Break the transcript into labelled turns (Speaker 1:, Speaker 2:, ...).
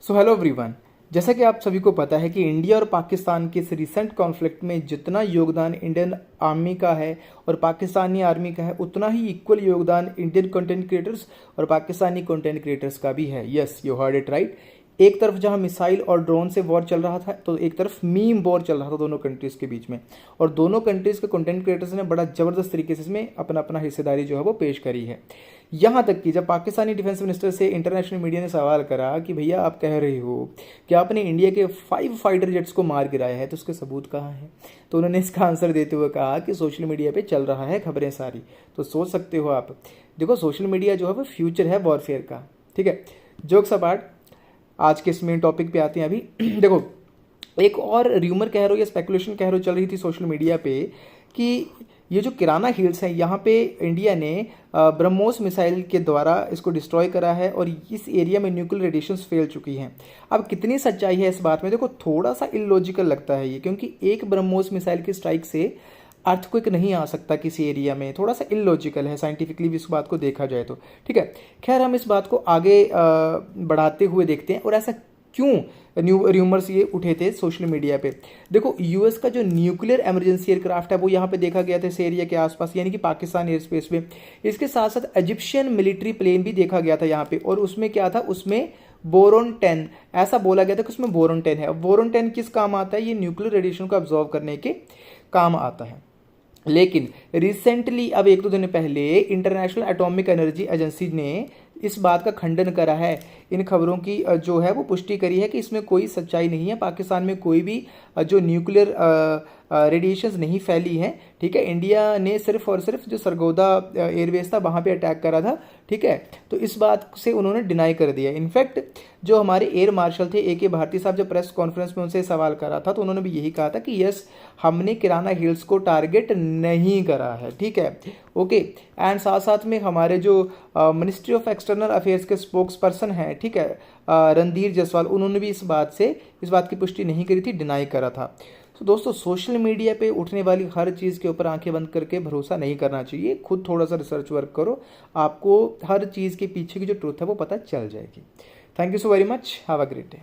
Speaker 1: So hello everyone, जैसा कि आप सभी को पता है कि इंडिया और पाकिस्तान के इस रिसेंट कॉन्फ्लिक्ट में जितना योगदान इंडियन आर्मी का है और पाकिस्तानी आर्मी का है, उतना ही इक्वल योगदान इंडियन कंटेंट क्रिएटर्स और पाकिस्तानी कंटेंट क्रिएटर्स का भी है। Yes, you heard it right. एक तरफ जहां मिसाइल और ड्रोन से वॉर चल रहा था, तो एक तरफ मीम वॉर चल रहा था दोनों कंट्रीज़ के बीच में, और दोनों कंट्रीज़ के कंटेंट क्रिएटर्स ने बड़ा ज़बरदस्त तरीके से इसमें अपना अपना हिस्सेदारी जो है वो पेश करी है। यहाँ तक कि जब पाकिस्तानी डिफेंस मिनिस्टर से इंटरनेशनल मीडिया ने सवाल करा कि भैया आप कह रहे हो कि आपने इंडिया के 5 फाइटर जेट्स को मार गिराया है, तो उसके सबूत कहाँ हैं? तो उन्होंने इसका आंसर देते हुए कहा कि सोशल मीडिया पे चल रहा है खबरें सारी। तो सोच सकते हो आप, देखो सोशल मीडिया जो है वो फ्यूचर है वॉरफेयर का। ठीक है, जोक्स अपार्ट, आज के इस मेन टॉपिक पे आते हैं अभी। देखो, एक और र्यूमर कह रहे हो या स्पेकुलेशन कह रहे हो चल रही थी सोशल मीडिया पे कि ये जो किराना हिल्स है, यहाँ पे इंडिया ने ब्रह्मोस मिसाइल के द्वारा इसको डिस्ट्रॉय करा है और इस एरिया में न्यूक्लियर रेडिएशंस फैल चुकी हैं। अब कितनी सच्चाई है इस बात में? देखो, थोड़ा सा इलॉजिकल लगता है ये, क्योंकि एक ब्रह्मोस मिसाइल की स्ट्राइक से अर्थक्वेक नहीं आ सकता किसी एरिया में। थोड़ा सा इलॉजिकल है साइंटिफिकली भी इस बात को देखा जाए तो। ठीक है, खैर हम इस बात को आगे बढ़ाते हुए देखते हैं और ऐसा क्यों र्यूमर्स ये उठे थे सोशल मीडिया पे। देखो, यूएस का जो न्यूक्लियर इमरजेंसी एयरक्राफ्ट है वो यहाँ पे देखा गया था इस एरिया के आसपास, यानी कि पाकिस्तान एयर स्पेस में। इसके साथ साथ इजिप्शियन मिलिट्री प्लेन भी देखा गया था यहाँ पे, और उसमें क्या था, उसमें बोरोन 10 ऐसा बोला गया था कि उसमें बोरोन 10 है। अब बोरोन 10 किस काम आता है? ये न्यूक्लियर रेडिएशन को ऑब्जॉर्व करने के काम आता है। लेकिन रिसेंटली, अब 1-2 दिन पहले, इंटरनेशनल एटॉमिक एनर्जी एजेंसी ने इस बात का खंडन करा है, इन खबरों की जो है वो पुष्टि करी है कि इसमें कोई सच्चाई नहीं है। पाकिस्तान में कोई भी जो न्यूक्लियर रेडिएशंस नहीं फैली हैं। ठीक है, इंडिया ने सिर्फ और सिर्फ जो सरगोदा एयरबेस था वहाँ पे अटैक करा था। ठीक है, तो इस बात से उन्होंने डिनाई कर दिया। इनफैक्ट जो हमारे एयर मार्शल थे AK भारती साहब, जब प्रेस कॉन्फ्रेंस में उनसे सवाल करा था तो उन्होंने भी यही कहा था कि यस, हमने किराना हिल्स को टारगेट नहीं करा है। ठीक है, ओके। एंड साथ साथ में हमारे जो मिनिस्ट्री ऑफ एक्सटर्नल अफेयर्स के स्पोक्स पर्सन हैं, ठीक है, रणधीर जायसवाल, उन्होंने भी इस बात की पुष्टि नहीं करी थी, डिनाई करा था। तो दोस्तों, सोशल मीडिया पे उठने वाली हर चीज़ के ऊपर आंखें बंद करके भरोसा नहीं करना चाहिए। खुद थोड़ा सा रिसर्च वर्क करो, आपको हर चीज़ के पीछे की जो ट्रूथ है वो पता चल जाएगी। Thank you so very much, have a great day.